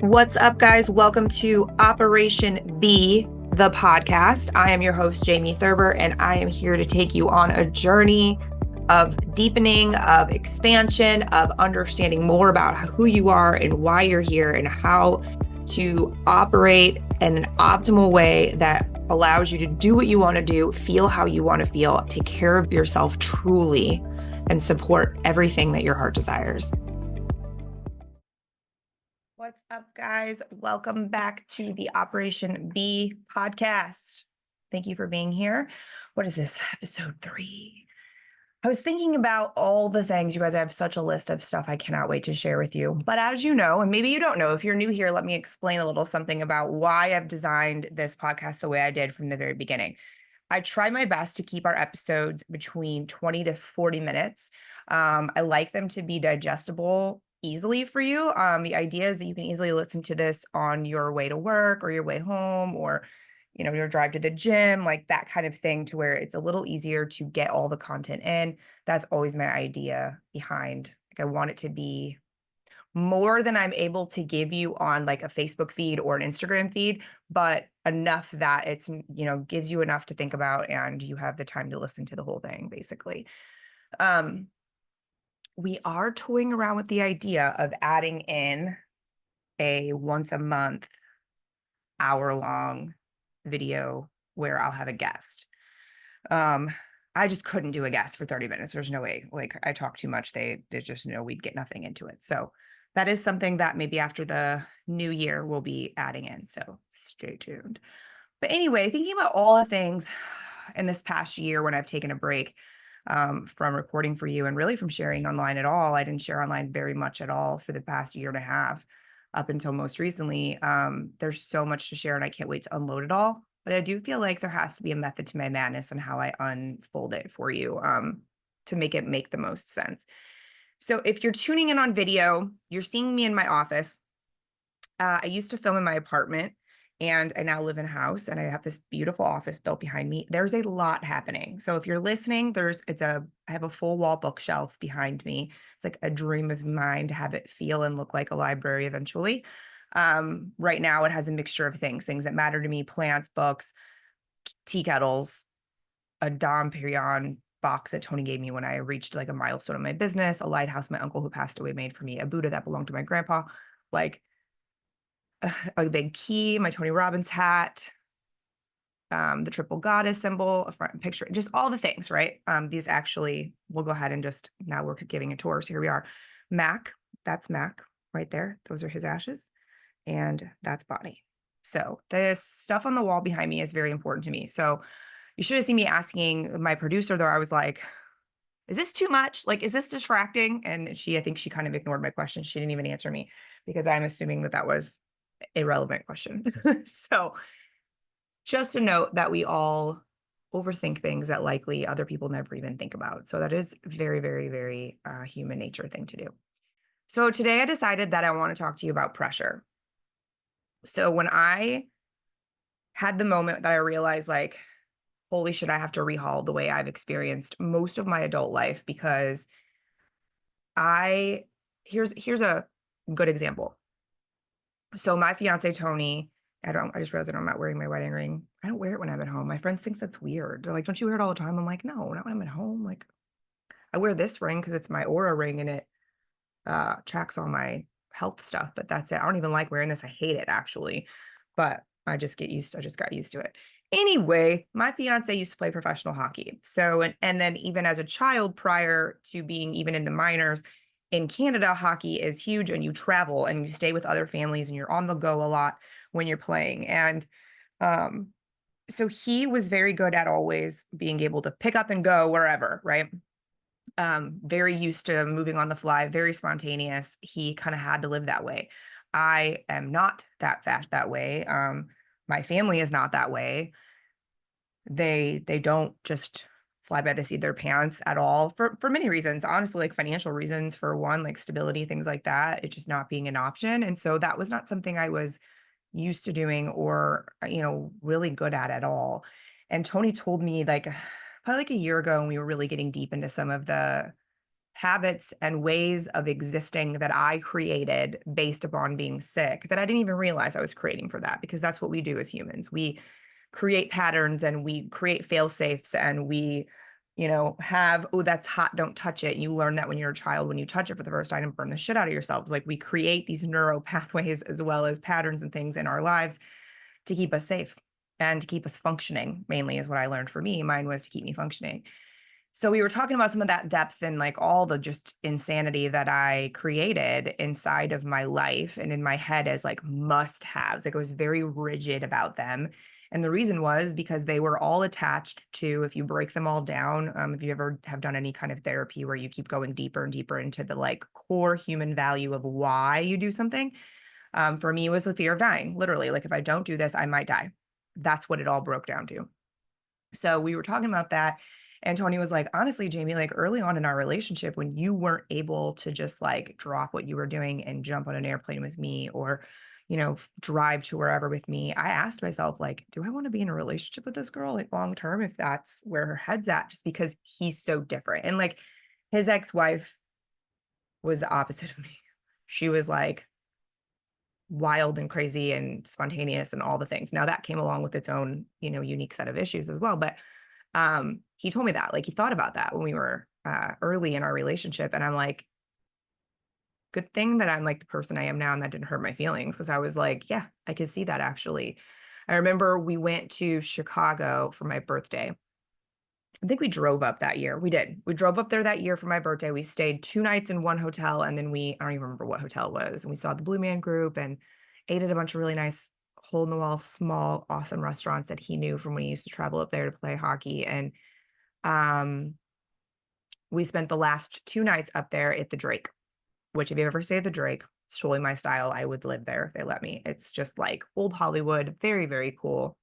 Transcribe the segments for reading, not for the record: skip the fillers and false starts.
What's up, guys? Welcome to Operation B, the podcast. I am your host, Jamie Thurber, and I am here to take you on a journey of deepening, of expansion, of understanding more about who you are and why you're here and how to operate in an optimal way that allows you to do what you want to do, feel how you want to feel, take care of yourself truly, and support everything that your heart desires. What's up, guys? Welcome back to the Operation B podcast. Thank you for being here. What is this? Episode 3. I was thinking about all the things, you guys. I have such a list of stuff I cannot wait to share with you. But as you know, and maybe you don't know, if you're new here, let me explain a little something about why I've designed this podcast the way I did from the very beginning. I try my best to keep our episodes between 20 to 40 minutes. I like them to be digestible easily for you. The idea is that you can easily listen to this on your way to work or your way home or your drive to the gym, like that kind of thing, to where it's a little easier to get all the content in. That's always my idea behind. Like, I want it to be more than I'm able to give you on like a Facebook feed or an Instagram feed, but enough that it's, gives you enough to think about and you have the time to listen to the whole thing, basically. We are toying around with the idea of adding in a once a month hour-long video where I'll have a guest. I just couldn't do a guest for 30 minutes. There's no way. Like, I talk too much. They just know we'd get nothing into it. So that is something that maybe after the new year we'll be adding in. So stay tuned. But anyway, thinking about all the things in this past year when I've taken a break from recording for you and really from sharing online at all. I didn't share online very much at all for the past year and a half up until most recently. There's so much to share and I can't wait to unload it all. But I do feel like there has to be a method to my madness and how I unfold it for you to make it make the most sense. So if you're tuning in on video, you're seeing me in my office. I used to film in my apartment and I now live in a house and I have this beautiful office built behind me. There's a lot happening. So if you're listening, I have a full wall bookshelf behind me. It's like a dream of mine to have it feel and look like a library eventually. Right now it has a mixture of things that matter to me: plants, books, tea kettles, a Dom Perignon box that Tony gave me when I reached like a milestone in my business, a lighthouse my uncle who passed away made for me, a Buddha that belonged to my grandpa, like a big key, my Tony Robbins hat, the triple goddess symbol, a front picture, just all the things, right? These actually, we'll go ahead and just, now we're giving a tour. So here we are. Mac, that's Mac right there. Those are his ashes. And that's Bonnie. So this stuff on the wall behind me is very important to me. So you should have seen me asking my producer, though. I was like, is this too much? Like, is this distracting? And I think she kind of ignored my question. She didn't even answer me because I'm assuming that was a relevant question. So just a note that we all overthink things that likely other people never even think about. So that is very, very, very human nature thing to do. So today I decided that I want to talk to you about pressure. So when I had the moment that I realized, like, holy shit, I have to rehaul the way I've experienced most of my adult life, because here's a good example. So my fiance, Tony, I just realized I'm not wearing my wedding ring. I don't wear it when I'm at home. My friends think that's weird. They're like, don't you wear it all the time? I'm like, no, not when I'm at home. Like, I wear this ring because it's my Aura ring and it tracks all my health stuff, but that's it. I don't even like wearing this. I hate it, actually, but I just got used to it. Anyway, my fiance used to play professional hockey. So, and then even as a child, prior to being even in the minors, in Canada, hockey is huge and you travel and you stay with other families and you're on the go a lot when you're playing. And um, so he was very good at always being able to pick up and go wherever, right? Very used to moving on the fly, very spontaneous. He kind of had to live that way. I am not that fast that way. My family is not that way. They don't just fly by the seat of their pants at all, for many reasons, honestly, like financial reasons for one, like stability, things like that. It just not being an option. And so that was not something I was used to doing or, really good at all. And Tony told me, like, probably like a year ago, when we were really getting deep into some of the habits and ways of existing that I created based upon being sick that I didn't even realize I was creating for that, because that's what we do as humans. We create patterns and we create fail safes, and we, have, oh, that's hot, don't touch it. You learn that when you're a child, when you touch it for the first time and burn the shit out of yourselves. Like, we create these neuro pathways as well as patterns and things in our lives to keep us safe and to keep us functioning, mainly is what I learned for me. Mine was to keep me functioning. So we were talking about some of that depth and like all the just insanity that I created inside of my life and in my head as like must haves. Like, I was very rigid about them. And the reason was because they were all attached to, if you break them all down, if you ever have done any kind of therapy where you keep going deeper and deeper into the like core human value of why you do something. For me, it was the fear of dying. Literally, like, if I don't do this, I might die. That's what it all broke down to. So we were talking about that. And Tony was like, honestly, Jamie, like early on in our relationship, when you weren't able to just like drop what you were doing and jump on an airplane with me, or, drive to wherever with me, I asked myself, like, do I want to be in a relationship with this girl like long term, if that's where her head's at, just because he's so different. And like, his ex-wife was the opposite of me. She was like wild and crazy and spontaneous and all the things. Now that came along with its own, unique set of issues as well. But he told me that, like, he thought about that when we were early in our relationship. And I'm like, good thing that I'm like the person I am now, and that didn't hurt my feelings, because I was like, yeah, I could see that actually. I remember we went to Chicago for my birthday. I think we drove up that year. We did. We drove up there that year for my birthday. We stayed 2 nights in one hotel, and then I don't even remember what hotel it was. And we saw the Blue Man Group and ate at a bunch of really nice hole in the wall, small, awesome restaurants that he knew from when he used to travel up there to play hockey. And um, we spent the last 2 nights up there at the Drake, which, if you ever stay at the Drake, it's totally my style. I would live there if they let me. It's just like old Hollywood, very, very cool.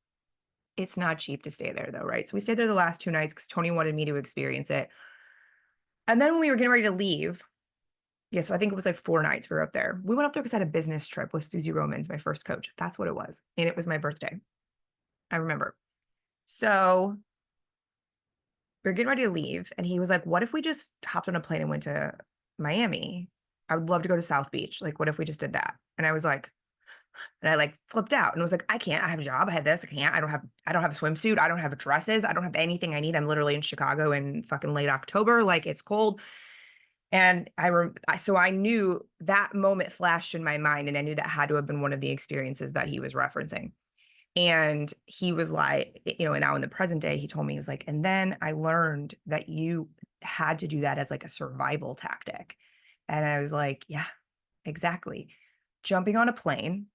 It's not cheap to stay there though, right? So we stayed there the last 2 nights because Tony wanted me to experience it. And then when we were getting ready to leave, yeah, so I think it was like 4 nights we were up there. We went up there because I had a business trip with Susie Romans, my first coach. That's what it was. And it was my birthday. I remember. So we were getting ready to leave, and he was like, what if we just hopped on a plane and went to Miami? I would love to go to South Beach. Like, what if we just did that? And I was like, and I like flipped out and was like, I can't, I have a job. I have this. I can't, I don't have a swimsuit. I don't have dresses. I don't have anything I need. I'm literally in Chicago in fucking late October. Like, it's cold. And so I knew that moment flashed in my mind, and I knew that had to have been one of the experiences that he was referencing. And he was like, and now in the present day, he told me, he was like, and then I learned that you had to do that as like a survival tactic. And I was like, yeah, exactly. Jumping on a plane.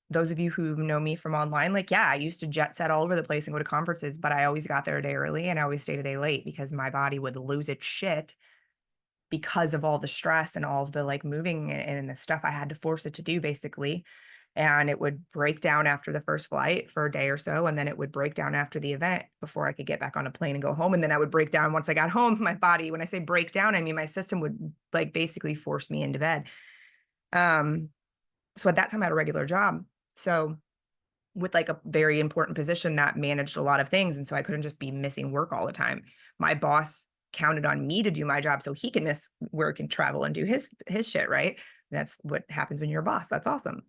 Those of you who know me from online, like, yeah, I used to jet set all over the place and go to conferences, but I always got there a day early and I always stayed a day late because my body would lose its shit because of all the stress and all of the like moving and the stuff I had to force it to do, basically. And it would break down after the first flight for a day or so. And then it would break down after the event before I could get back on a plane and go home. And then I would break down once I got home. My body, when I say break down, I mean my system would like basically force me into bed. So at that time I had a regular job. So with like a very important position that managed a lot of things. And so I couldn't just be missing work all the time. My boss counted on me to do my job so he can miss work and travel and do his shit, right? That's what happens when you're a boss. That's awesome.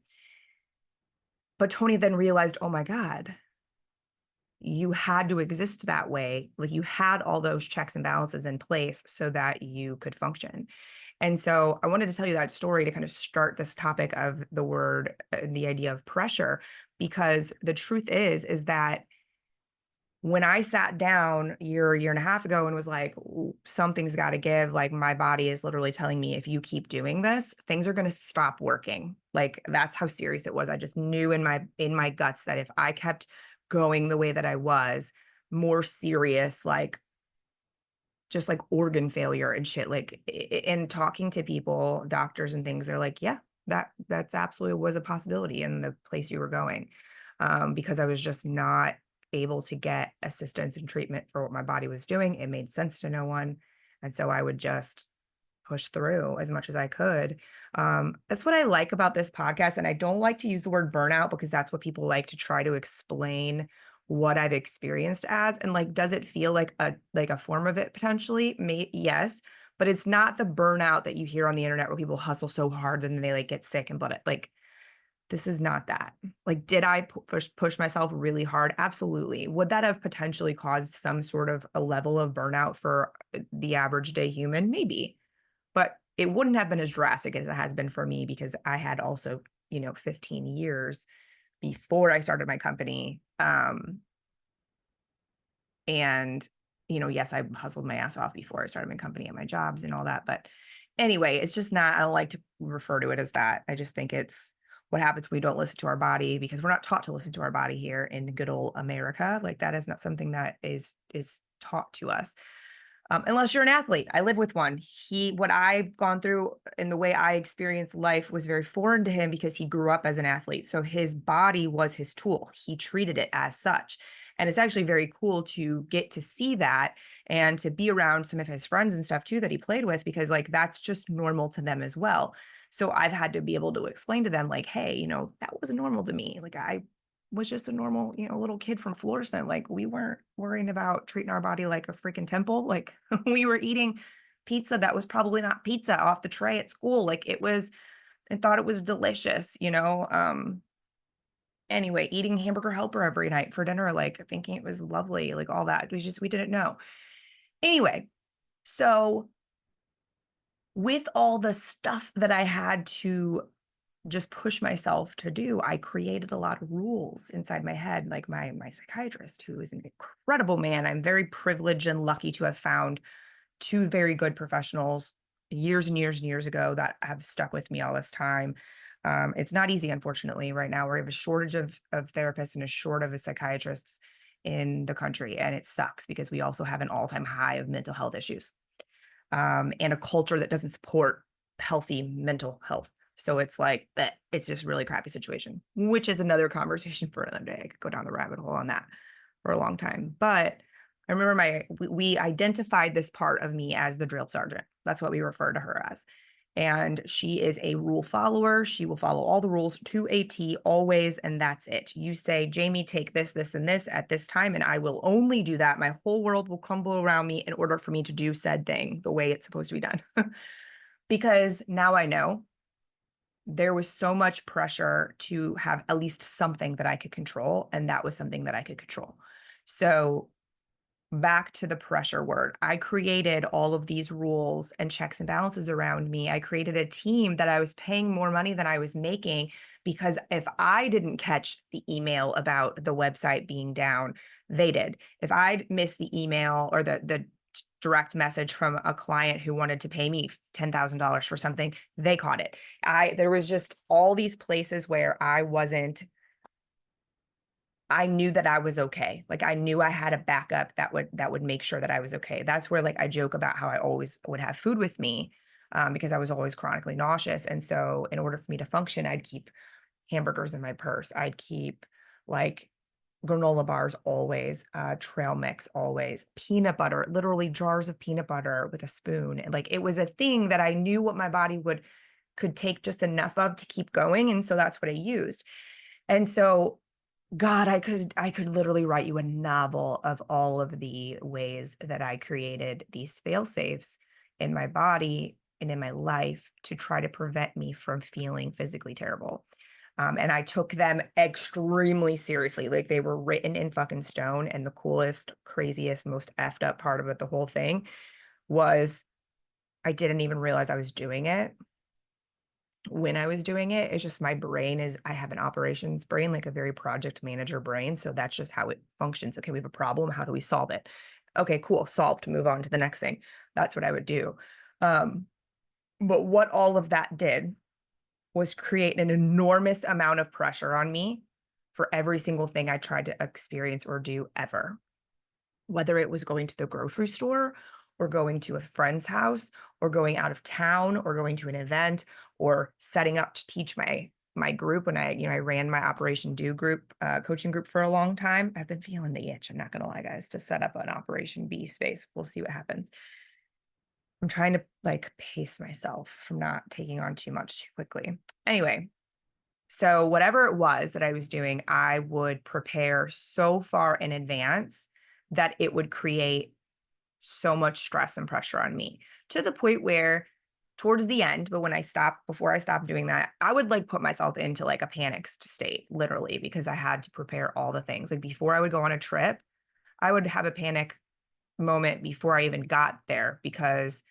But Tony then realized, oh my God, you had to exist that way. Like, you had all those checks and balances in place so that you could function. And so I wanted to tell you that story to kind of start this topic of the idea of pressure, because the truth is that when I sat down year and a half ago and was like, something's got to give, like, my body is literally telling me, if you keep doing this, things are going to stop working. Like, that's how serious it was. I just knew in my guts that if I kept going the way that I was, more serious, like, just like organ failure and shit, like, and talking to people, doctors and things, they're like, yeah, that's absolutely was a possibility in the place you were going. Because I was just not able to get assistance and treatment for what my body was doing. It made sense to no one. And so I would just push through as much as I could. That's what I like about this podcast. And I don't like to use the word burnout because that's what people like to try to explain what I've experienced as. And like, does it feel like a form of it potentially? Yes. but it's not the burnout that you hear on the internet where people hustle so hard and then they like get sick and blood. Like, this is not that. Like, did I push myself really hard? Absolutely. Would that have potentially caused some sort of a level of burnout for the average day human? Maybe, but it wouldn't have been as drastic as it has been for me because I had also, 15 years before I started my company. And, yes, I hustled my ass off before I started my company and my jobs and all that. But anyway, it's just not, I don't like to refer to it as that. I just think it's what happens when we don't listen to our body, because we're not taught to listen to our body here in good old America. Like, that is not something that is taught to us. Unless you're an athlete. I live with one. What I've gone through and the way I experienced life was very foreign to him because he grew up as an athlete. So his body was his tool. He treated it as such. And it's actually very cool to get to see that and to be around some of his friends and stuff too that he played with, because like that's just normal to them as well. So I've had to be able to explain to them like, hey, that wasn't normal to me. Like, I was just a normal, little kid from Florissant. Like, we weren't worrying about treating our body like a freaking temple. Like, we were eating pizza that was probably not pizza off the tray at school. Like, it was, and thought it was delicious. Anyway, eating hamburger helper every night for dinner, like thinking it was lovely, like all that. We didn't know. Anyway, so with all the stuff that I had to just push myself to do, I created a lot of rules inside my head. Like my psychiatrist, who is an incredible man. I'm very privileged and lucky to have found two very good professionals years and years and years ago that have stuck with me all this time. It's not easy, unfortunately, right now. We have a shortage of therapists and a shortage of psychiatrists in the country. And it sucks because we also have an all-time high of mental health issues, and a culture that doesn't support healthy mental health. So it's like, it's just really crappy situation, which is another conversation for another day. I could go down the rabbit hole on that for a long time. But I remember we identified this part of me as the drill sergeant. That's what we refer to her as. And she is a rule follower. She will follow all the rules to a T always. And that's it. You say, Jamie, take this, this, and this at this time, and I will only do that. My whole world will crumble around me in order for me to do said thing the way it's supposed to be done. Because now I know there was so much pressure to have at least something that I could control. And that was something that I could control. So back to the pressure word, I created all of these rules and checks and balances around me. I created a team that I was paying more money than I was making, because if I didn't catch the email about the website being down, they did. If I'd missed the email or the direct message from a client who wanted to pay me $10,000 for something, they caught it. There was just all these places where I knew that I was okay. Like, I knew I had a backup that would make sure that I was okay. That's where, like, I joke about how I always would have food with me, because I was always chronically nauseous. And so in order for me to function, I'd keep hamburgers in my purse. I'd keep like granola bars always, trail mix always, peanut butter, literally jars of peanut butter with a spoon. And like, it was a thing that I knew what my body could take just enough of to keep going. And so that's what I used. And so, God, I could literally write you a novel of all of the ways that I created these fail safes in my body and in my life to try to prevent me from feeling physically terrible. And I took them extremely seriously. Like, they were written in fucking stone. And the coolest, craziest, most effed up part of it, the whole thing, was I didn't even realize I was doing it when I was doing it. It's just I have an operations brain, like a very project manager brain. So that's just how it functions. Okay, we have a problem. How do we solve it? Okay, cool. Solved. Move on to the next thing. That's what I would do. But what all of that did was create an enormous amount of pressure on me for every single thing I tried to experience or do ever, whether it was going to the grocery store or going to a friend's house or going out of town or going to an event or setting up to teach my group. When I ran my Operation Do group, coaching group for a long time. I've been feeling the itch, I'm not gonna lie, guys, to set up an Operation B space. We'll see what happens. I'm trying to like pace myself from not taking on too much too quickly. Anyway, so whatever it was that I was doing, I would prepare so far in advance that it would create so much stress and pressure on me, to the point where towards the end, but before I stopped doing that, I would like put myself into like a panic state, literally, because I had to prepare all the things. Like before I would go on a trip, I would have a panic moment before I even got there, because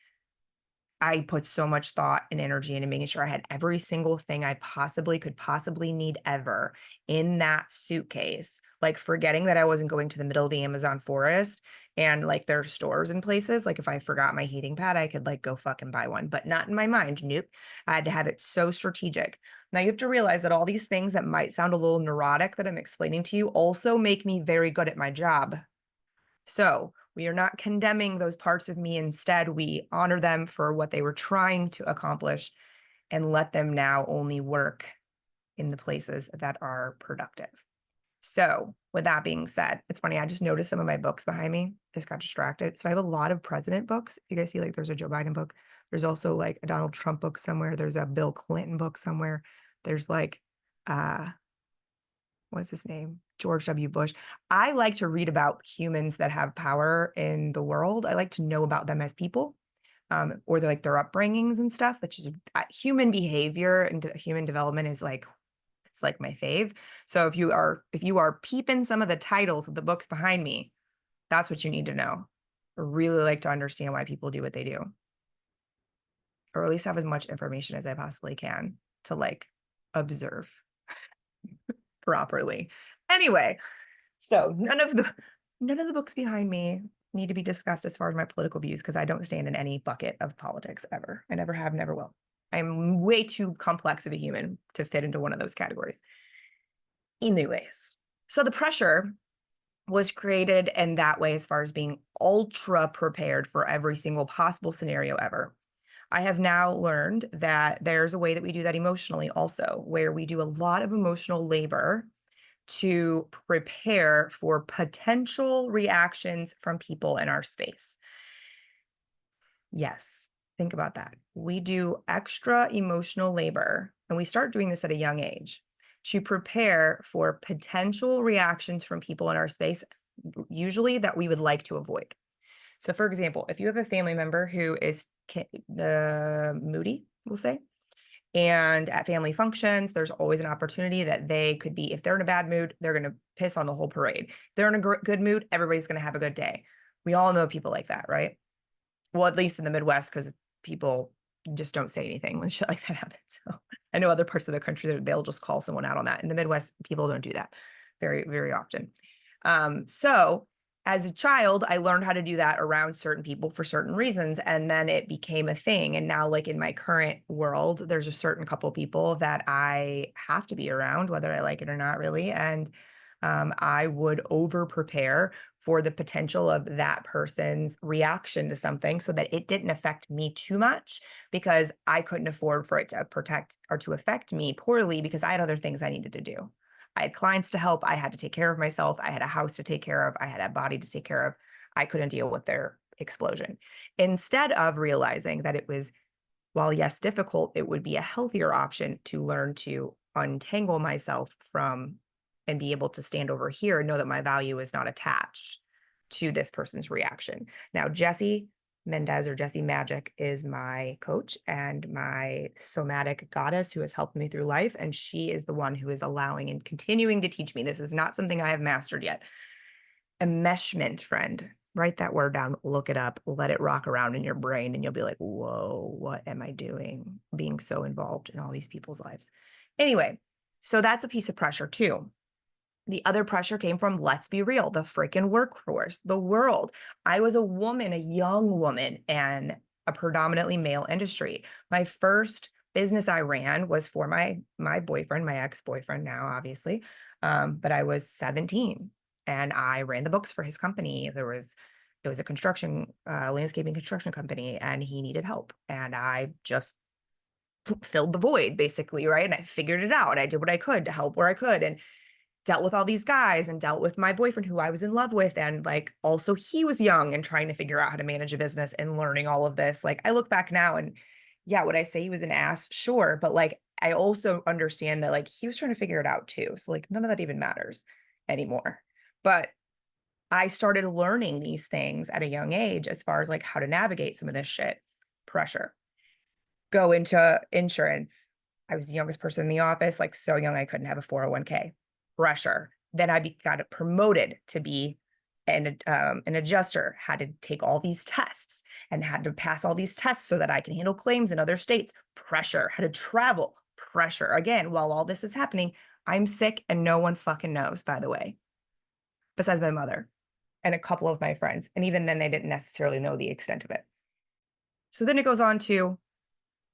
I put so much thought and energy into making sure I had every single thing I could possibly need ever in that suitcase, like forgetting that I wasn't going to the middle of the Amazon forest and like there are stores and places. Like if I forgot my heating pad, I could like go fucking buy one, but not in my mind. Nope. I had to have it so strategic. Now you have to realize that all these things that might sound a little neurotic that I'm explaining to you also make me very good at my job. So we are not condemning those parts of me. Instead, we honor them for what they were trying to accomplish and let them now only work in the places that are productive. So with that being said, it's funny, I just noticed some of my books behind me. I just got distracted. So I have a lot of president books. You guys see, like there's a Joe Biden book. There's also like a Donald Trump book somewhere. There's a Bill Clinton book somewhere. There's like uh what's his name? George W. Bush. I like to read about humans that have power in the world. I like to know about them as people, or like their upbringings and stuff. That's just human behavior and human development is like, it's like my fave. So if you are peeping some of the titles of the books behind me, that's what you need to know. I really like to understand why people do what they do, or at least have as much information as I possibly can to like observe properly. Anyway, so none of the books behind me need to be discussed as far as my political views, because I don't stand in any bucket of politics ever. I never have, never will. I'm way too complex of a human to fit into one of those categories. Anyways, so the pressure was created in that way as far as being ultra prepared for every single possible scenario ever. I have now learned that there's a way that we do that emotionally also, where we do a lot of emotional labor to prepare for potential reactions from people in our space. Yes, think about that. We do extra emotional labor, and we start doing this at a young age to prepare for potential reactions from people in our space, usually that we would like to avoid. So, for example, if you have a family member who is moody, we'll say, and at family functions, there's always an opportunity that they could be, if they're in a bad mood, they're going to piss on the whole parade. If they're in a good mood, everybody's going to have a good day. We all know people like that, right? Well, at least in the Midwest, because people just don't say anything when shit like that happens. So I know other parts of the country, they'll just call someone out on that. In the Midwest, people don't do that very, very often. So as a child, I learned how to do that around certain people for certain reasons. And then it became a thing. And now, like in my current world, there's a certain couple people that I have to be around, whether I like it or not, really. And I would over prepare for the potential of that person's reaction to something so that it didn't affect me too much, because I couldn't afford for it to protect or to affect me poorly, because I had other things I needed to do. I had clients to help. I had to take care of myself. I had a house to take care of. I had a body to take care of. I couldn't deal with their explosion. Instead of realizing that it was, while yes, difficult, it would be a healthier option to learn to untangle myself from and be able to stand over here and know that my value is not attached to this person's reaction. Now, Jessie Mendez, or Jessie Magic, is my coach and my somatic goddess who has helped me through life. And she is the one who is allowing and continuing to teach me. This is not something I have mastered yet. Enmeshment, friend. Write that word down, look it up, let it rock around in your brain, and you'll be like, whoa, what am I doing being so involved in all these people's lives? Anyway, so that's a piece of pressure too. The other pressure came from, let's be real, the freaking workforce, the world. I was a woman, a young woman, and a predominantly male industry. My first business I ran was for my boyfriend, my ex-boyfriend now, obviously. But I was 17 and I ran the books for his company. It was a construction, landscaping construction company, and he needed help. And I just filled the void, basically, right? And I figured it out. I did what I could to help where I could, and dealt with all these guys and dealt with my boyfriend who I was in love with. And like, also he was young and trying to figure out how to manage a business and learning all of this. Like, I look back now and yeah, would I say he was an ass? Sure. But like, I also understand that like he was trying to figure it out too. So like none of that even matters anymore. But I started learning these things at a young age as far as like how to navigate some of this shit. Pressure. Go into insurance. I was the youngest person in the office, like so young I couldn't have a 401k. Pressure. Then got promoted to be an adjuster, had to take all these tests and had to pass all these tests so that I can handle claims in other states. Pressure. Had to travel. Pressure. Again, while all this is happening, I'm sick and no one fucking knows, by the way, besides my mother and a couple of my friends. And even then, they didn't necessarily know the extent of it. So then it goes on to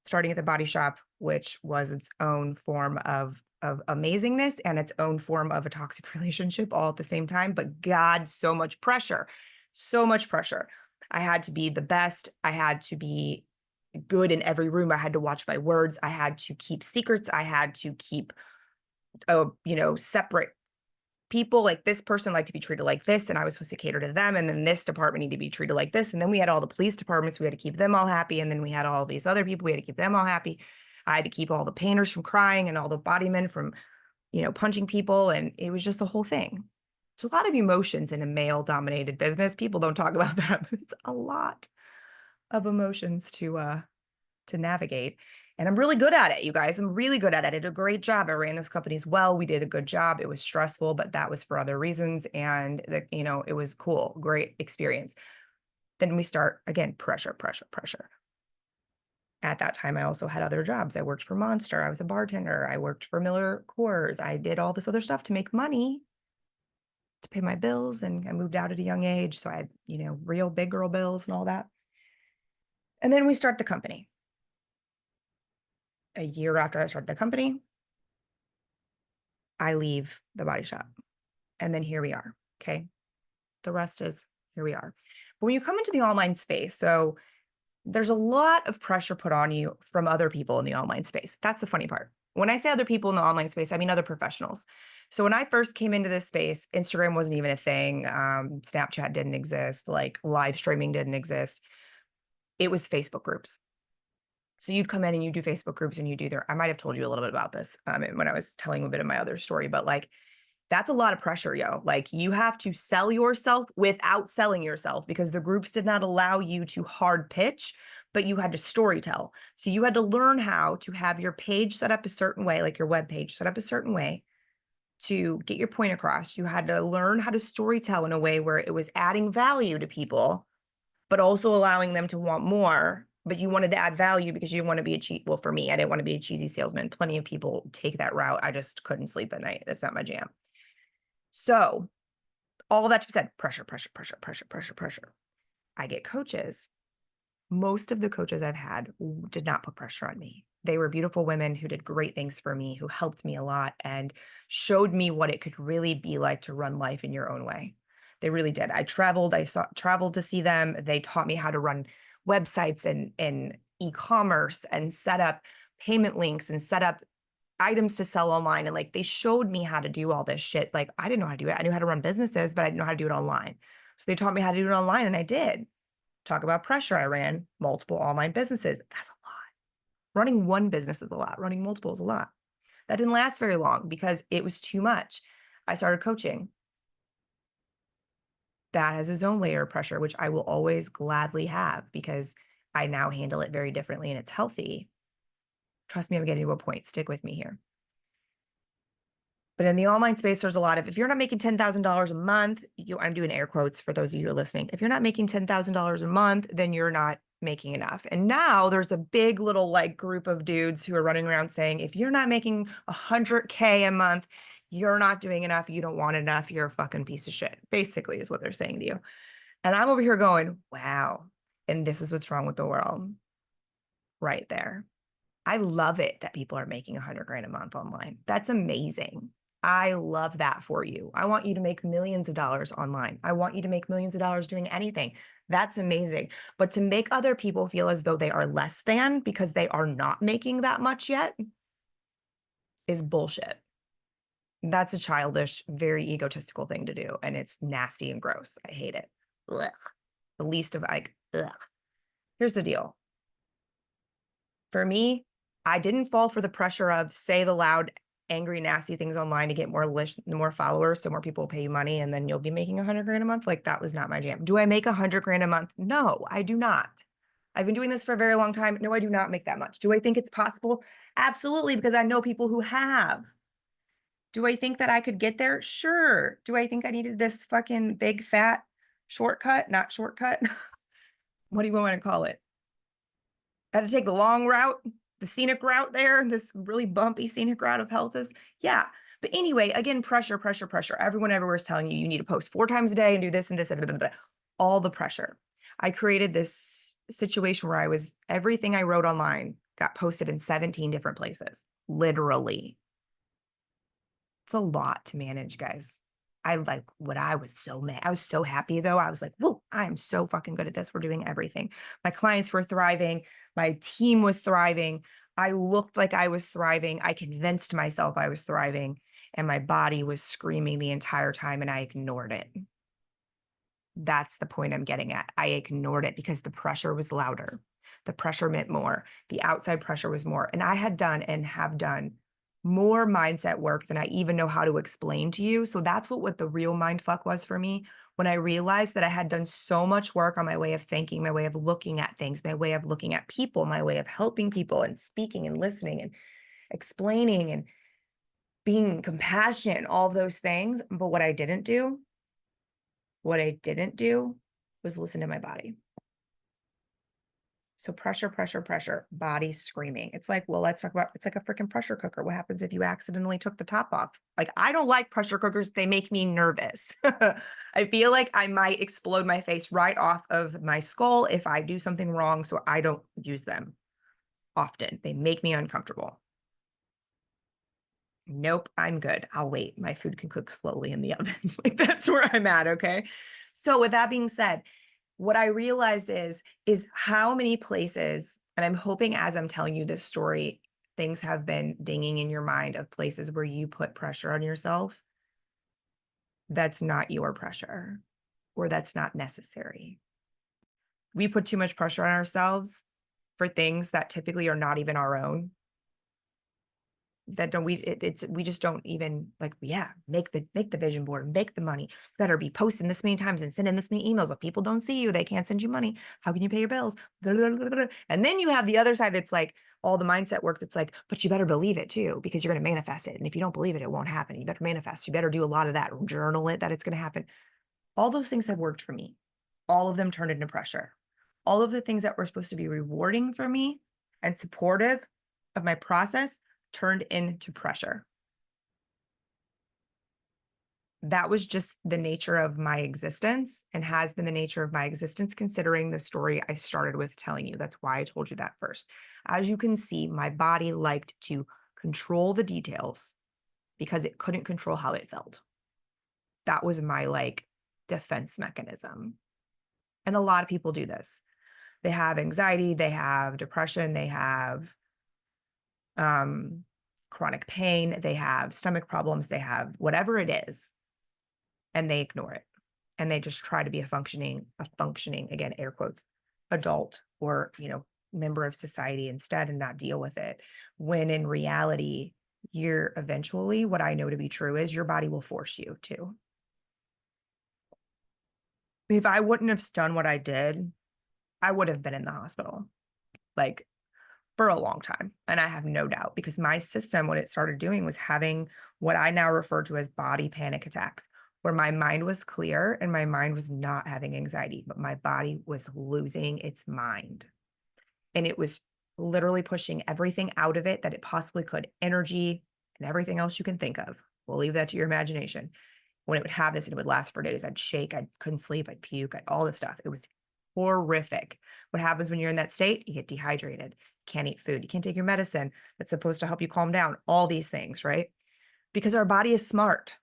starting at the Body Shop, which was its own form of amazingness and its own form of a toxic relationship all at the same time. But God, so much pressure, so much pressure. I had to be the best. I had to be good in every room. I had to watch my words. I had to keep secrets. I had to keep, separate people. Like this person liked to be treated like this, and I was supposed to cater to them. And then this department needed to be treated like this. And then we had all the police departments. We had to keep them all happy. And then we had all these other people. We had to keep them all happy. I had to keep all the painters from crying and all the body men from, punching people. And it was just a whole thing. It's a lot of emotions in a male dominated business. People don't talk about that. It's a lot of emotions to navigate. And I'm really good at it, you guys. I'm really good at it. I did a great job. I ran those companies well. We did a good job. It was stressful, but that was for other reasons. And it was cool, great experience. Then we start again, pressure, pressure, pressure. At that time, I also had other jobs. I worked for Monster. I was a bartender. I worked for Miller Coors. I did all this other stuff to make money to pay my bills. And I moved out at a young age. So I had, real big girl bills and all that. And then we start the company. A year after I started the company, I leave the Body Shop. And then here we are. Okay. The rest is here we are. But when you come into the online space, so there's a lot of pressure put on you from other people in the online space. That's the funny part. When I say other people in the online space, I mean other professionals. So when I first came into this space, Instagram wasn't even a thing. Snapchat didn't exist. Like live streaming didn't exist. It was Facebook groups. So you'd come in and you do Facebook groups and you do I might have told you a little bit about this when I was telling a bit of my other story, but like, that's a lot of pressure, yo. Like you have to sell yourself without selling yourself because the groups did not allow you to hard pitch, but you had to story tell. So you had to learn how to have your page set up a certain way, like your web page set up a certain way to get your point across. You had to learn how to story tell in a way where it was adding value to people, but also allowing them to want more. But you wanted to add value because you didn't want to be well, for me, I didn't want to be a cheesy salesman. Plenty of people take that route. I just couldn't sleep at night. That's not my jam. So all that to be said, pressure, pressure, pressure, pressure, pressure, pressure. I get coaches. Most of the coaches I've had did not put pressure on me. They were beautiful women who did great things for me, who helped me a lot and showed me what it could really be like to run life in your own way. They really did. I traveled to see them. They taught me how to run websites and e-commerce and set up payment links and set up items to sell online. And like, they showed me how to do all this shit. Like, I didn't know how to do it. I knew how to run businesses, but I didn't know how to do it online. So they taught me how to do it online and I did. Talk about pressure. I ran multiple online businesses. That's a lot. Running one business is a lot. Running multiple is a lot. That didn't last very long because it was too much. I started coaching. That has its own layer of pressure, which I will always gladly have because I now handle it very differently and it's healthy. Trust me, I'm getting to a point. Stick with me here. But in the online space, there's a lot of, if you're not making $10,000 a month, I'm doing air quotes for those of you who are listening. If you're not making $10,000 a month, then you're not making enough. And now there's a big little like group of dudes who are running around saying, if you're not making 100K a month, you're not doing enough. You don't want enough. You're a fucking piece of shit, basically is what they're saying to you. And I'm over here going, wow. And this is what's wrong with the world right there. I love it that people are making 100 grand a month online. That's amazing. I love that for you. I want you to make millions of dollars online. I want you to make millions of dollars doing anything. That's amazing. But to make other people feel as though they are less than because they are not making that much yet is bullshit. That's a childish, very egotistical thing to do. And it's nasty and gross. I hate it. Ugh. The least of like, ugh. Here's the deal. For me, I didn't fall for the pressure of say the loud angry, nasty things online to get more followers, so more people will pay you money, and then you'll be making 100 grand a month. Like, that was not my jam. Do I make 100 grand a month? No, I do not. I've been doing this for a very long time. No, I do not make that much. Do I think it's possible? Absolutely, because I know people who have. Do I think that I could get there? Sure. Do I think I needed this fucking big fat shortcut? Not shortcut. What do you want to call it? I had to take the long route, the scenic route there, this really bumpy scenic route of health is, yeah. But anyway, again, pressure, pressure, pressure. Everyone everywhere is telling you, you need to post 4 times a day and do this and this, and blah, blah, blah. All the pressure. I created this situation where everything I wrote online got posted in 17 different places, literally. It's a lot to manage, guys. I was so mad. I was so happy though. I was like, whoa, I am so fucking good at this. We're doing everything. My clients were thriving. My team was thriving. I looked like I was thriving. I convinced myself I was thriving, and my body was screaming the entire time, and I ignored it. That's the point I'm getting at. I ignored it because the pressure was louder. The pressure meant more. The outside pressure was more. And I had done and have done more mindset work than I even know how to explain to you. So that's what the real mind fuck was for me, when I realized that I had done so much work on my way of thinking, my way of looking at things, my way of looking at people, my way of helping people and speaking and listening and explaining and being compassionate, all of those things. But what I didn't do was listen to my body. So pressure, pressure, pressure, body screaming. It's like, well, let's talk about, it's like a freaking pressure cooker. What happens if you accidentally took the top off? Like, I don't like pressure cookers. They make me nervous. I feel like I might explode my face right off of my skull if I do something wrong. So I don't use them often. They make me uncomfortable. Nope, I'm good. I'll wait. My food can cook slowly in the oven. Like, that's where I'm at. Okay. So with that being said, what I realized is how many places, and I'm hoping as I'm telling you this story, things have been dinging in your mind of places where you put pressure on yourself. That's not your pressure, or that's not necessary. We put too much pressure on ourselves for things that typically are not even our own. That don't we we just don't even, like, yeah, make the vision board, make the money, better be posting this many times and sending this many emails. If people don't see you, they can't send you money. How can you pay your bills? Blah, blah, blah, blah. And then you have the other side that's like all the mindset work that's like, but you better believe it too, because you're going to manifest it. And if you don't believe it, it won't happen. You better manifest. You better do a lot of that, journal it, that it's going to happen. All those things have worked for me. All of them turned into pressure. All of the things that were supposed to be rewarding for me and supportive of my process turned into pressure. That was just the nature of my existence, and has been the nature of my existence, considering the story I started with telling you. That's why I told you that first. As you can see, my body liked to control the details because it couldn't control how it felt. That was my defense mechanism. And a lot of people do this. They have anxiety, they have depression, they have chronic pain, they have stomach problems, they have whatever it is, and they ignore it. And they just try to be a functioning, again, air quotes, adult, or, member of society instead, and not deal with it. When in reality, you're eventually, what I know to be true is your body will force you to. If I wouldn't have done what I did, I would have been in the hospital, like, for a long time. And I have no doubt, because my system, what it started doing was having what I now refer to as body panic attacks, where my mind was clear and my mind was not having anxiety, but my body was losing its mind. And it was literally pushing everything out of it that it possibly could, energy and everything else you can think of. We'll leave that to your imagination. When it would have this, and it would last for days, I'd shake, I couldn't sleep, I'd puke, all this stuff. It was horrific. What happens when you're in that state? You get dehydrated, can't eat food, you can't take your medicine that's supposed to help you calm down, all these things, right? Because our body is smart.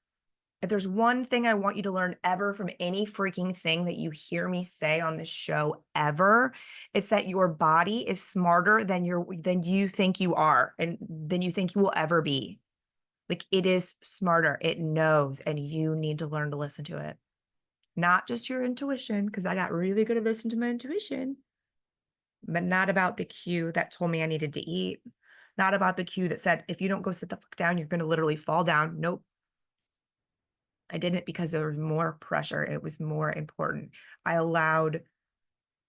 If there's one thing I want you to learn ever from any freaking thing that you hear me say on this show ever, it's that your body is smarter than you think you are, and than you think you will ever be. Like, it is smarter. It knows, and you need to learn to listen to it. Not just your intuition, because I got really good at listening to my intuition, but not about the cue that told me I needed to eat, not about the cue that said, if you don't go sit the fuck down, you're going to literally fall down. Nope. I didn't because there was more pressure. It was more important. I allowed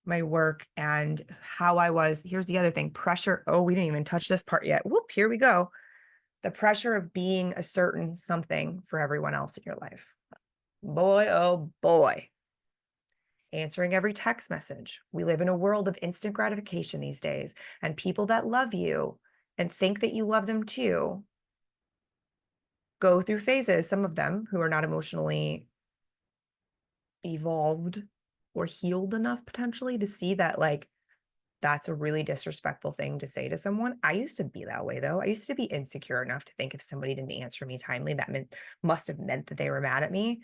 my work and how I was. Here's the other thing, pressure. Oh, we didn't even touch this part yet. Whoop, here we go. The pressure of being a certain something for everyone else in your life. Boy, oh boy. Answering every text message. We live in a world of instant gratification these days, and people that love you and think that you love them too go through phases, some of them who are not emotionally evolved or healed enough potentially to see that like that's a really disrespectful thing to say to someone. I used to be that way though. I used to be insecure enough to think if somebody didn't answer me timely, that must have meant that they were mad at me.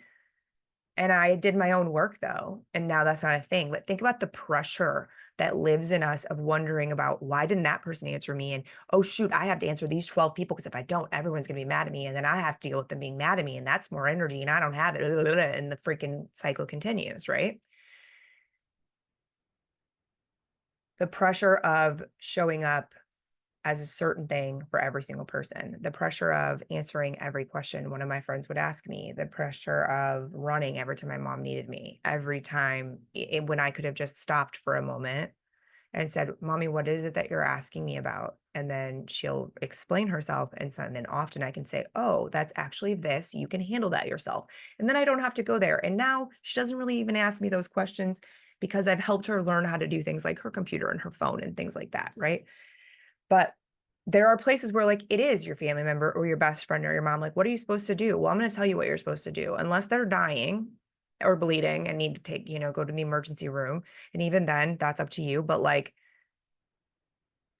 And I did my own work though, and now that's not a thing. But think about the pressure that lives in us of wondering about why didn't that person answer me? And oh shoot, I have to answer these 12 people because if I don't, everyone's gonna be mad at me. And then I have to deal with them being mad at me, and that's more energy, and I don't have it. And the freaking cycle continues, right? The pressure of showing up as a certain thing for every single person, the pressure of answering every question one of my friends would ask me, the pressure of running every time my mom needed me, every time when I could have just stopped for a moment and said, Mommy, what is it that you're asking me about? And then she'll explain herself. And then often I can say, oh, that's actually this. You can handle that yourself. And then I don't have to go there. And now she doesn't really even ask me those questions because I've helped her learn how to do things like her computer and her phone and things like that. Right. But there are places where like it is your family member or your best friend or your mom. Like, what are you supposed to do? Well, I'm going to tell you what you're supposed to do, unless they're dying or bleeding and need to take, go to the emergency room. And even then, that's up to you. But like,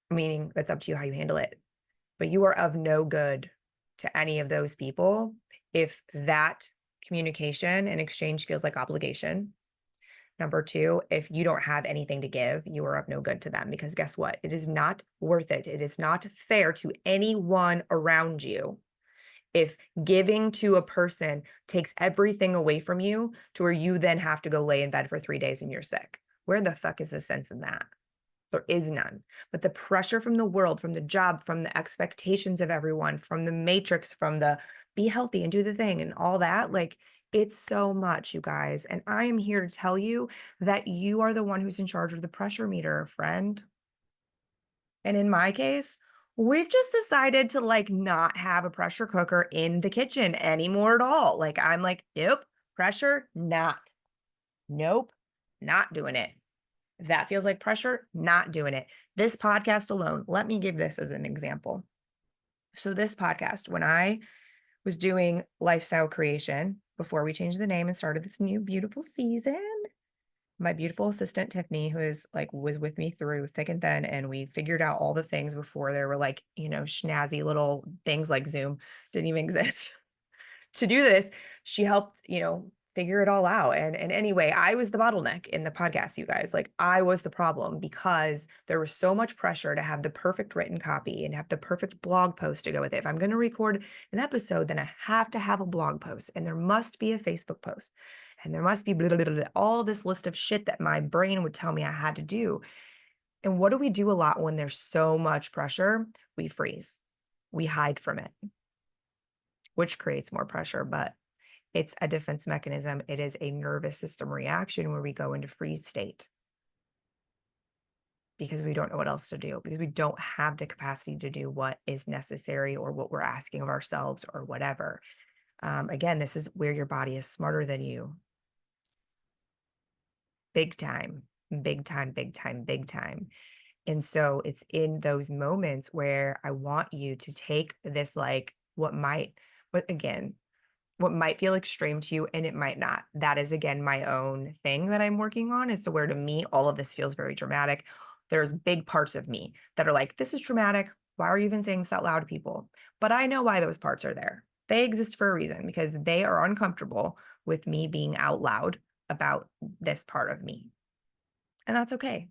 meaning that's up to you how you handle it. But you are of no good to any of those people if that communication and exchange feels like obligation. Number two, if you don't have anything to give, you are of no good to them because guess what? It is not worth it. It is not fair to anyone around you if giving to a person takes everything away from you to where you then have to go lay in bed for 3 days and you're sick. Where the fuck is the sense in that? There is none. But the pressure from the world, from the job, from the expectations of everyone, from the matrix, from the be healthy and do the thing and all that, like it's so much, you guys. And I am here to tell you that you are the one who's in charge of the pressure meter, friend. And in my case, we've just decided to like not have a pressure cooker in the kitchen anymore at all. Like I'm like, nope, pressure, not. Nope, not doing it. If that feels like pressure, not doing it. This podcast alone, let me give this as an example. So, this podcast, when I was doing lifestyle creation before we changed the name and started this new beautiful season, my beautiful assistant Tiffany, who is like was with me through thick and thin, and we figured out all the things before there were like, snazzy little things like Zoom didn't even exist. To do this, she helped, figure it all out. And anyway, I was the bottleneck in the podcast, you guys. Like I was the problem because there was so much pressure to have the perfect written copy and have the perfect blog post to go with it. If I'm going to record an episode, then I have to have a blog post and there must be a Facebook post and there must be blah, blah, blah, blah, all this list of shit that my brain would tell me I had to do. And what do we do a lot when there's so much pressure? We freeze. We hide from it, which creates more pressure, but it's a defense mechanism. It is a nervous system reaction where we go into freeze state because we don't know what else to do, because we don't have the capacity to do what is necessary or what we're asking of ourselves or whatever. Again, this is where your body is smarter than you. Big time, big time, big time, big time. And so it's in those moments where I want you to take this, like what might feel extreme to you and it might not. That is again my own thing that I'm working on, as to where to me all of this feels very dramatic. There's big parts of me that are like, this is dramatic. Why are you even saying this out loud to people? But I know why those parts are there. They exist for a reason because they are uncomfortable with me being out loud about this part of me. And that's okay.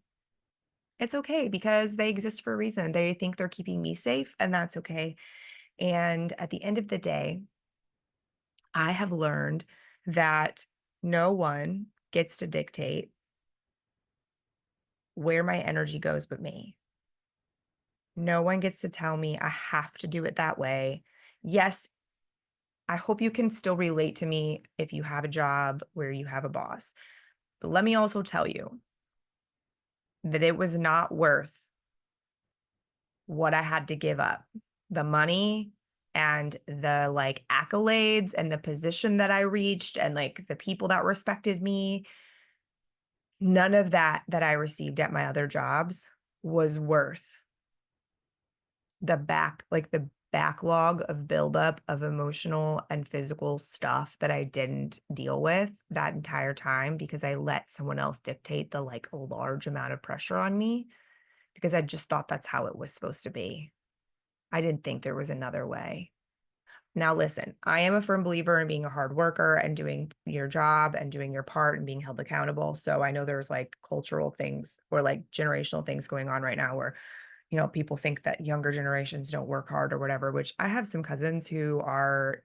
It's okay because they exist for a reason. They think they're keeping me safe, and that's okay. And at the end of the day, I have learned that no one gets to dictate where my energy goes but me. No one gets to tell me I have to do it that way. Yes, I hope you can still relate to me if you have a job where you have a boss. But let me also tell you that it was not worth what I had to give up. The money and the like accolades and the position that I reached and like the people that respected me, none of that I received at my other jobs was worth the backlog of buildup of emotional and physical stuff that I didn't deal with that entire time because I let someone else dictate the like large amount of pressure on me because I just thought that's how it was supposed to be. I didn't think there was another way. Now, listen, I am a firm believer in being a hard worker and doing your job and doing your part and being held accountable. So I know there's like cultural things or like generational things going on right now where, people think that younger generations don't work hard or whatever, which I have some cousins who are,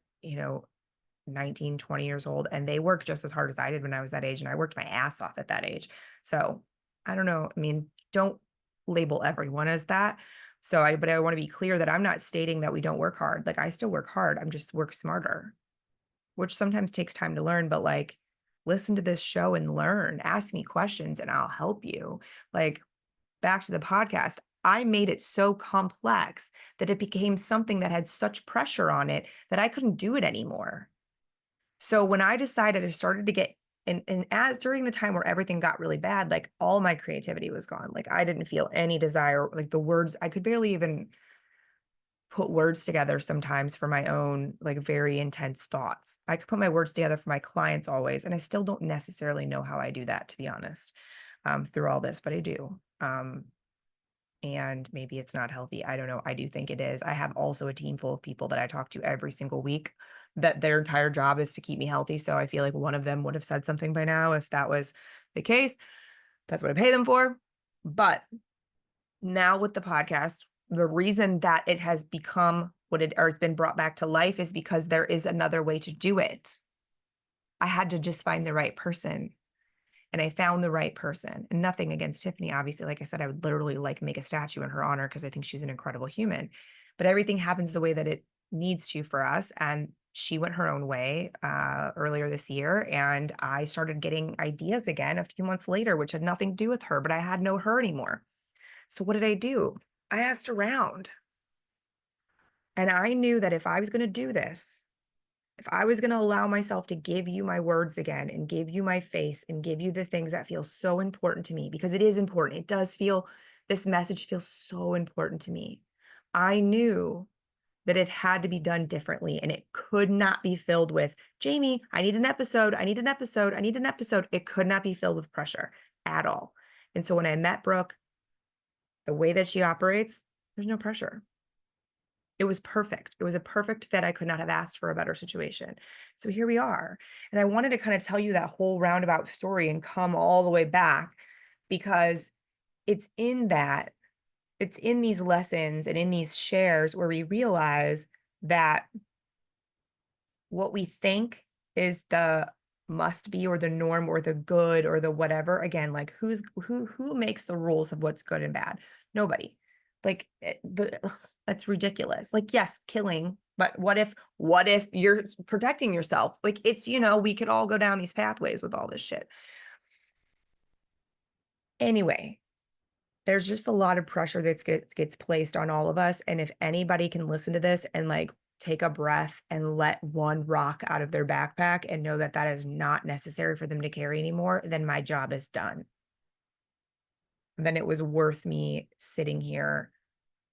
19, 20 years old, and they work just as hard as I did when I was that age. And I worked my ass off at that age. So I don't know. I mean, don't label everyone as that. But I want to be clear that I'm not stating that we don't work hard. Like I still work hard. I'm just work smarter, which sometimes takes time to learn, but like listen to this show and learn, ask me questions and I'll help you. Like back to the podcast, I made it so complex that it became something that had such pressure on it that I couldn't do it anymore. So when I decided I started to get and as during the time where everything got really bad, like all my creativity was gone. Like I didn't feel any desire, like the words, I could barely even put words together sometimes for my own like very intense thoughts. I could put my words together for my clients always, and I still don't necessarily know how I do that, to be honest, through all this, but I do. And maybe it's not healthy. I don't know. I do think it is. I have also a team full of people that I talk to every single week that their entire job is to keep me healthy. So I feel like one of them would have said something by now if that was the case. That's what I pay them for. But now with the podcast, the reason that it has become what it or it's been brought back to life is because there is another way to do it. I had to just find the right person and I found the right person. And nothing against Tiffany. Obviously, like I said, I would literally like make a statue in her honor because I think she's an incredible human. But everything happens the way that it needs to for us. And she went her own way earlier this year. And I started getting ideas again a few months later, which had nothing to do with her, but I had no her anymore. So what did I do? I asked around. And I knew that if I was going to do this, if I was going to allow myself to give you my words again and give you my face and give you the things that feel so important to me, because it is important, it does feel, this message feels so important to me. I knew that it had to be done differently and it could not be filled with, Jamie, I need an episode. I need an episode. I need an episode. It could not be filled with pressure at all. And so when I met Brooke, the way that she operates, there's no pressure. It was perfect. It was a perfect fit. I could not have asked for a better situation. So here we are. And I wanted to kind of tell you that whole roundabout story and come all the way back because it's in that, it's in these lessons and in these shares where we realize that what we think is the must be or the norm or the good or the whatever, again, like who makes the rules of what's good and bad? Nobody. Like that's ridiculous. Like yes, killing, but what if you're protecting yourself? Like it's, we could all go down these pathways with all this shit. Anyway, there's just a lot of pressure that gets placed on all of us. And if anybody can listen to this and like take a breath and let one rock out of their backpack and know that that is not necessary for them to carry anymore, then my job is done. Then it was worth me sitting here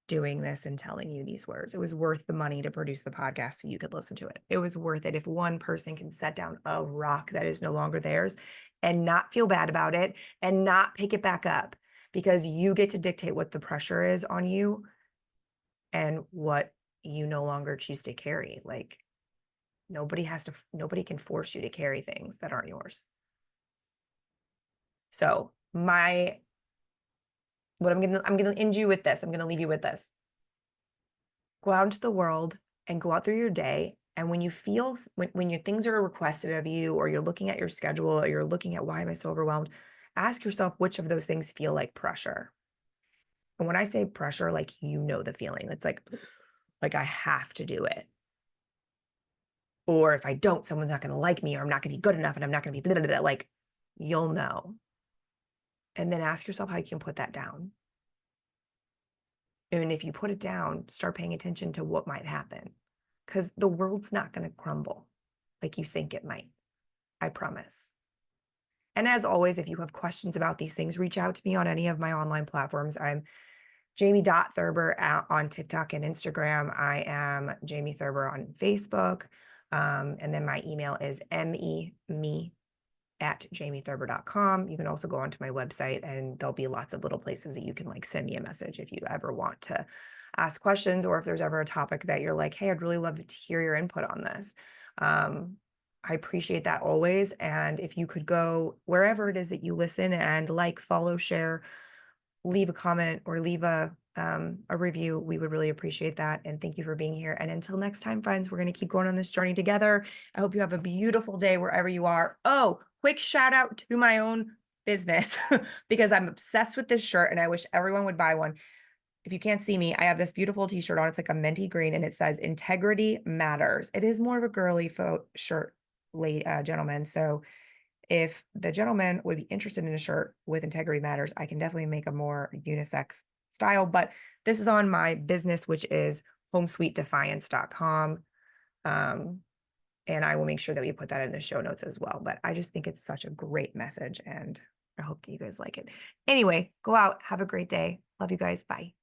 doing this and telling you these words. It was worth the money to produce the podcast so you could listen to it. It was worth it if one person can set down a rock that is no longer theirs and not feel bad about it and not pick it back up because you get to dictate what the pressure is on you and what you no longer choose to carry. Like nobody can force you to carry things that aren't yours. So I'm gonna end you with this. I'm gonna leave you with this. Go out into the world and go out through your day. And when you feel when your things are requested of you, or you're looking at your schedule, or you're looking at why am I so overwhelmed, ask yourself which of those things feel like pressure. And when I say pressure, like, you know, the feeling, it's like I have to do it. Or if I don't, someone's not going to like me, or I'm not going to be good enough, and I'm not going to be blah, blah, blah, like, you'll know. And then ask yourself how you can put that down. And if you put it down, start paying attention to what might happen, because the world's not going to crumble like you think it might. I promise. And as always, if you have questions about these things, reach out to me on any of my online platforms. I'm Jamie.Thurber on TikTok and Instagram. I am Jamie Thurber on Facebook. And then my email is me@jamiethurber.com. You can also go onto my website, and there'll be lots of little places that you can like send me a message if you ever want to ask questions, or if there's ever a topic that you're like, hey, I'd really love to hear your input on this. I appreciate that always. And if you could go wherever it is that you listen and like, follow, share, leave a comment, or leave a review, we would really appreciate that. And thank you for being here. And until next time, friends, we're going to keep going on this journey together. I hope you have a beautiful day wherever you are. Oh, quick shout out to my own business because I'm obsessed with this shirt and I wish everyone would buy one. If you can't see me, I have this beautiful t-shirt on. It's like a minty green and it says integrity matters. It is more of a girly shirt, gentlemen. So if the gentleman would be interested in a shirt with integrity matters, I can definitely make a more unisex style, but this is on my business, which is homesweetdefiance.com. And I will make sure that we put that in the show notes as well. But I just think it's such a great message and I hope that you guys like it. Anyway, go out, have a great day. Love you guys. Bye.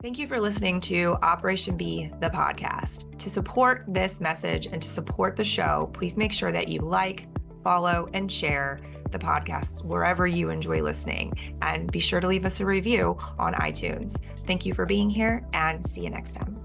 Thank you for listening to Operation B, the podcast. To support this message and to support the show, please make sure that you like, follow, and share the podcast wherever you enjoy listening. And be sure to leave us a review on iTunes. Thank you for being here and see you next time.